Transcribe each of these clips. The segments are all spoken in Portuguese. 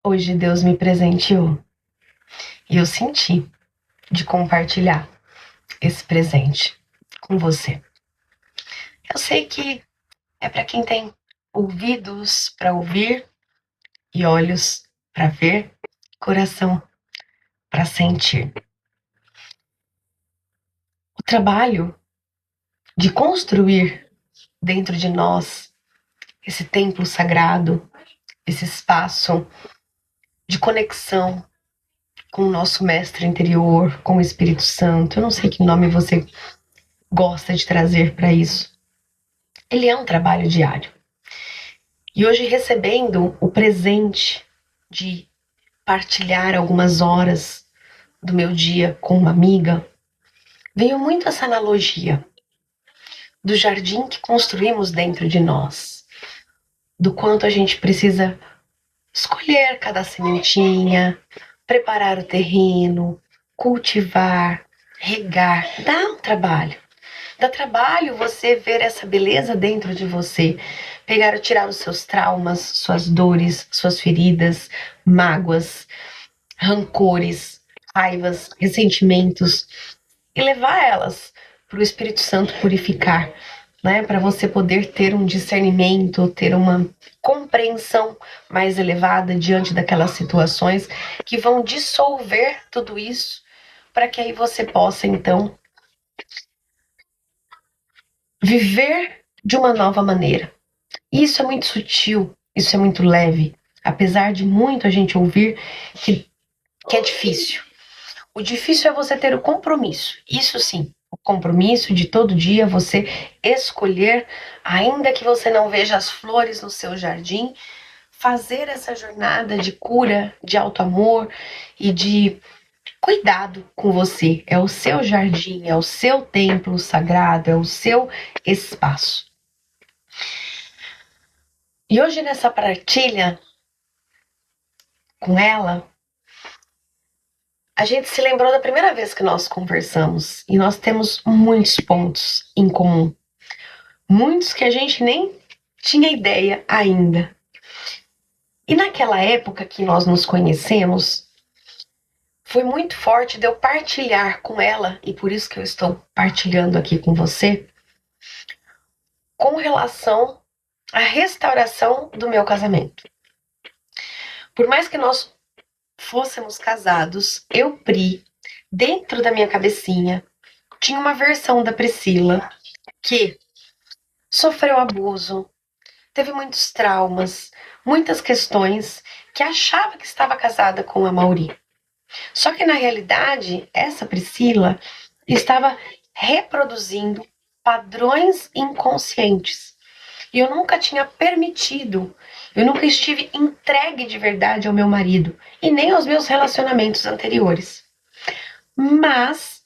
Hoje Deus me presenteou e eu senti de compartilhar esse presente com você. Eu sei que é para quem tem ouvidos para ouvir e olhos para ver, coração para sentir. O trabalho de construir dentro de nós esse templo sagrado, esse espaço de conexão com o nosso mestre interior, com o Espírito Santo. Eu não sei que nome você gosta de trazer para isso. Ele é um trabalho diário. E hoje, recebendo o presente de partilhar algumas horas do meu dia com uma amiga, veio muito essa analogia do jardim que construímos dentro de nós, do quanto a gente precisa escolher cada sementinha, preparar o terreno, cultivar, regar. Dá um trabalho. Dá trabalho você ver essa beleza dentro de você, tirar os seus traumas, suas dores, suas feridas, mágoas, rancores, raivas, ressentimentos e levar elas para o Espírito Santo purificar, né? Para você poder ter um discernimento, ter uma compreensão mais elevada diante daquelas situações que vão dissolver tudo isso, para que aí você possa então viver de uma nova maneira. Isso é muito sutil, isso é muito leve, apesar de muito a gente ouvir que é difícil. O difícil é você ter o compromisso. Isso sim, o compromisso de todo dia você escolher, ainda que você não veja as flores no seu jardim, fazer essa jornada de cura, de alto amor e de cuidado com você. É o seu jardim, é o seu templo sagrado, é o seu espaço. E hoje nessa partilha com ela, a gente se lembrou da primeira vez que nós conversamos e nós temos muitos pontos em comum. Muitos que a gente nem tinha ideia ainda. E naquela época que nós nos conhecemos, foi muito forte de eu partilhar com ela, e por isso que eu estou partilhando aqui com você, com relação à restauração do meu casamento. Por mais que nós fôssemos casados, eu, Pri, dentro da minha cabecinha, tinha uma versão da Priscila que sofreu abuso, teve muitos traumas, muitas questões, que achava que estava casada com a Mauri. Só que na realidade, essa Priscila estava reproduzindo padrões inconscientes. E eu nunca tinha permitido, eu nunca estive entregue de verdade ao meu marido e nem aos meus relacionamentos anteriores. Mas,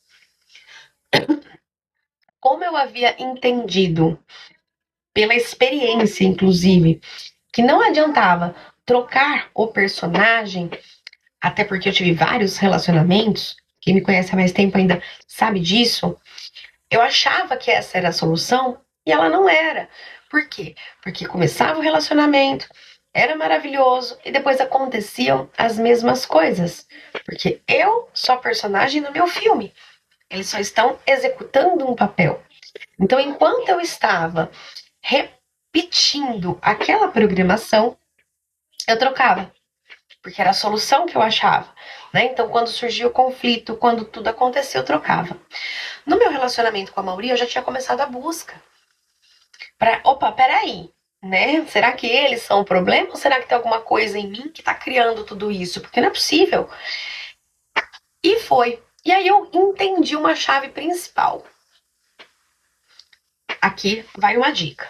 como eu havia entendido, pela experiência inclusive, que não adiantava trocar o personagem, até porque eu tive vários relacionamentos, quem me conhece há mais tempo ainda sabe disso, eu achava que essa era a solução e ela não era. Por quê? Porque começava o relacionamento, era maravilhoso e depois aconteciam as mesmas coisas. Porque eu sou a personagem do meu filme. Eles só estão executando um papel. Então, enquanto eu estava repetindo aquela programação, eu trocava, porque era a solução que eu achava, né? Então, quando surgia o conflito, quando tudo acontecia, eu trocava. No meu relacionamento com a Mauri, eu já tinha começado a busca. Opa, peraí, né? Será que eles são o problema ou será que tem alguma coisa em mim que tá criando tudo isso? Porque não é possível. E foi. E aí eu entendi uma chave principal. Aqui vai uma dica.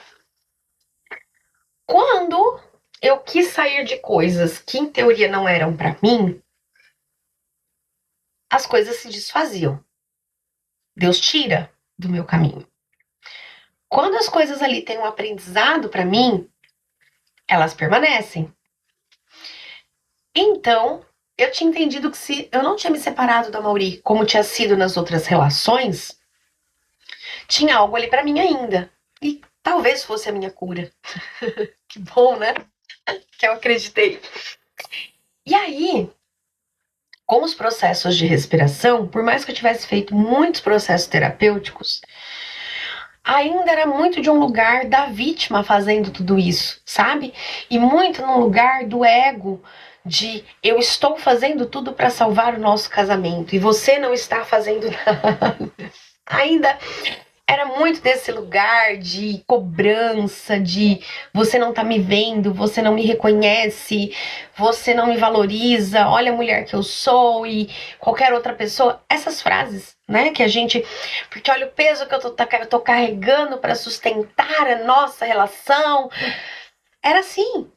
Quando eu quis sair de coisas que em teoria não eram para mim, as coisas se desfaziam. Deus tira do meu caminho. Quando as coisas ali têm um aprendizado para mim, elas permanecem. Então, eu tinha entendido que se eu não tinha me separado da Mauri, como tinha sido nas outras relações, tinha algo ali para mim ainda. E talvez fosse a minha cura. Que bom, né? Que eu acreditei. E aí, com os processos de respiração, por mais que eu tivesse feito muitos processos terapêuticos, ainda era muito de um lugar da vítima fazendo tudo isso, sabe? E muito num lugar do ego, de eu estou fazendo tudo para salvar o nosso casamento e você não está fazendo nada. Ainda era muito desse lugar de cobrança, de você não tá me vendo, você não me reconhece, você não me valoriza, olha a mulher que eu sou e qualquer outra pessoa. Essas frases, né, que a gente. Porque olha o peso que eu tô carregando para sustentar a nossa relação. Era assim,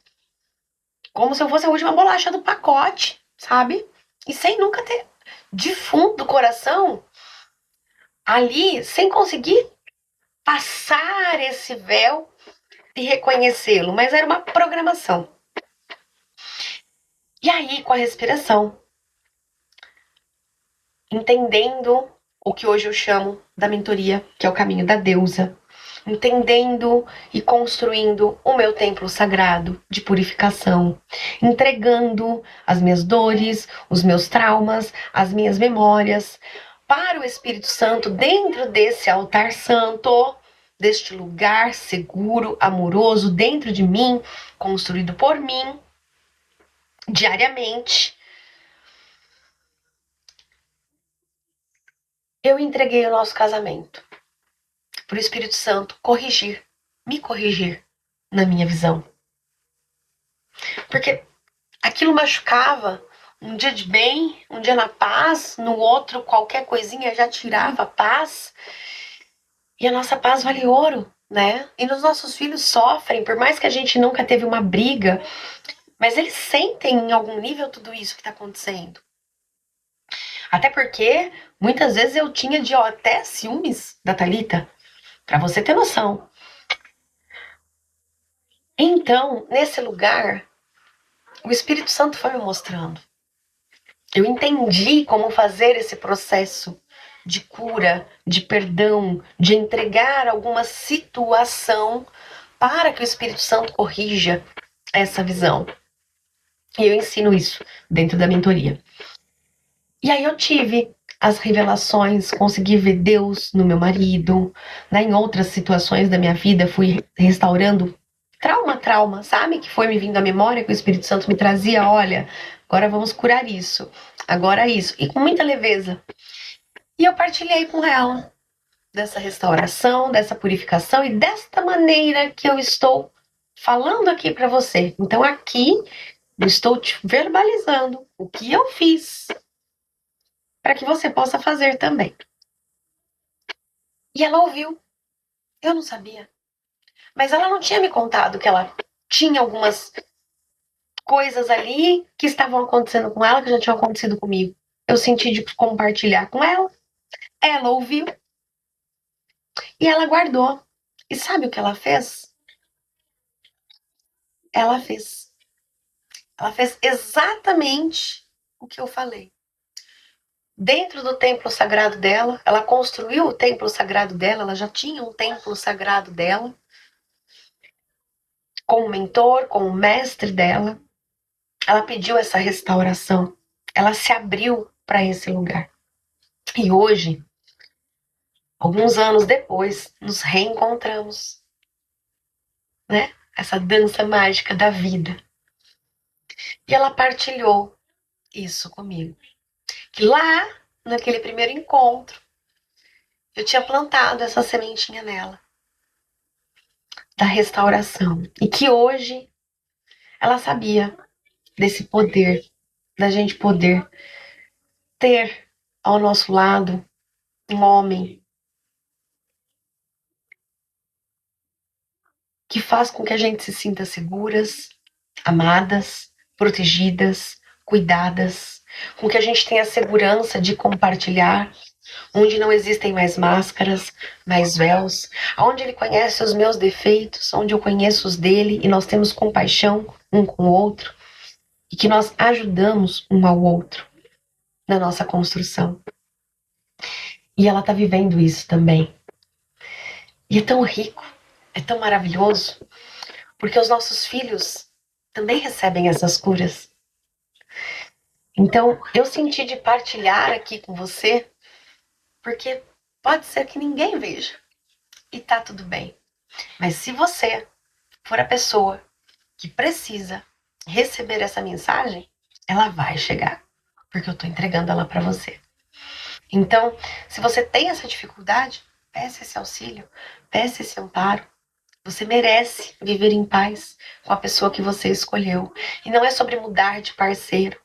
como se eu fosse a última bolacha do pacote, sabe? E sem nunca ter, de fundo do coração, ali, sem conseguir passar esse véu e reconhecê-lo, mas era uma programação. E aí, com a respiração, entendendo o que hoje eu chamo da mentoria, que é o caminho da deusa, entendendo e construindo o meu templo sagrado de purificação, entregando as minhas dores, os meus traumas, as minhas memórias para o Espírito Santo dentro desse altar santo, deste lugar seguro, amoroso dentro de mim, construído por mim diariamente. Eu entreguei o nosso casamento para o Espírito Santo corrigir, me corrigir na minha visão. Porque aquilo machucava. Um dia de bem, um dia na paz, no outro qualquer coisinha já tirava a paz. E a nossa paz vale ouro, né? E os nossos filhos sofrem, por mais que a gente nunca teve uma briga, mas eles sentem em algum nível tudo isso que está acontecendo. Até porque muitas vezes eu tinha de até ciúmes da Thalita, para você ter noção. Então, nesse lugar, o Espírito Santo foi me mostrando. Eu entendi como fazer esse processo de cura, de perdão, de entregar alguma situação para que o Espírito Santo corrija essa visão. E eu ensino isso dentro da mentoria. E aí eu tive as revelações, consegui ver Deus no meu marido, né? Em outras situações da minha vida, fui restaurando trauma, sabe? Que foi me vindo à memória, que o Espírito Santo me trazia, olha, agora vamos curar isso, agora isso, e com muita leveza. E eu partilhei com ela dessa restauração, dessa purificação e desta maneira que eu estou falando aqui para você. Então aqui eu estou te verbalizando o que eu fiz para que você possa fazer também. E ela ouviu. Eu não sabia. Mas ela não tinha me contado que ela tinha algumas coisas ali que estavam acontecendo com ela, que já tinham acontecido comigo. Eu senti de compartilhar com ela. Ela ouviu. E ela guardou. E sabe o que ela fez? Ela fez. Ela fez exatamente o que eu falei. Dentro do templo sagrado dela, ela construiu o templo sagrado dela, ela já tinha um templo sagrado dela, com o mentor, com o mestre dela. Ela pediu essa restauração. Ela se abriu para esse lugar. E hoje, alguns anos depois, nos reencontramos, né? Essa dança mágica da vida. E ela partilhou isso comigo. Que lá, naquele primeiro encontro, eu tinha plantado essa sementinha nela, da restauração. E que hoje ela sabia desse poder, da gente poder ter ao nosso lado um homem que faz com que a gente se sinta seguras, amadas, protegidas, cuidadas, com que a gente tenha a segurança de compartilhar, onde não existem mais máscaras, mais véus, onde ele conhece os meus defeitos, onde eu conheço os dele e nós temos compaixão um com o outro e que nós ajudamos um ao outro na nossa construção. E ela está vivendo isso também. E é tão rico, é tão maravilhoso, porque os nossos filhos também recebem essas curas. Então, eu senti de partilhar aqui com você, porque pode ser que ninguém veja e tá tudo bem. Mas se você for a pessoa que precisa receber essa mensagem, ela vai chegar, porque eu tô entregando ela para você. Então, se você tem essa dificuldade, peça esse auxílio, peça esse amparo. Você merece viver em paz com a pessoa que você escolheu. E não é sobre mudar de parceiro,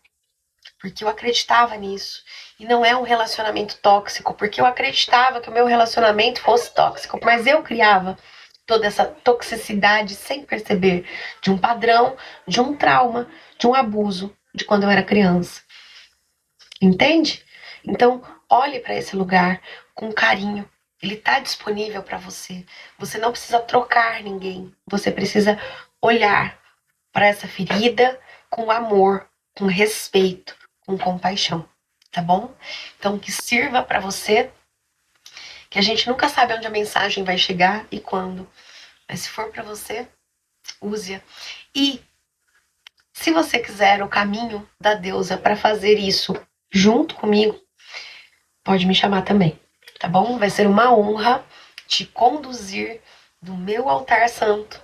porque eu acreditava nisso. E não é um relacionamento tóxico, porque eu acreditava que o meu relacionamento fosse tóxico, mas eu criava toda essa toxicidade sem perceber, de um padrão, de um trauma, de um abuso de quando eu era criança. Entende? Então, olhe para esse lugar com carinho. Ele está disponível para você. Você não precisa trocar ninguém. Você precisa olhar para essa ferida com amor, com respeito, com compaixão, tá bom? Então, que sirva para você, que a gente nunca sabe onde a mensagem vai chegar e quando. Mas se for para você, use-a. E se você quiser o caminho da deusa para fazer isso junto comigo, pode me chamar também, tá bom? Vai ser uma honra te conduzir do meu altar santo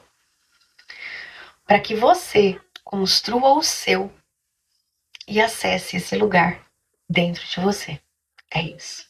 para que você construa o seu e acesse esse lugar dentro de você. É isso.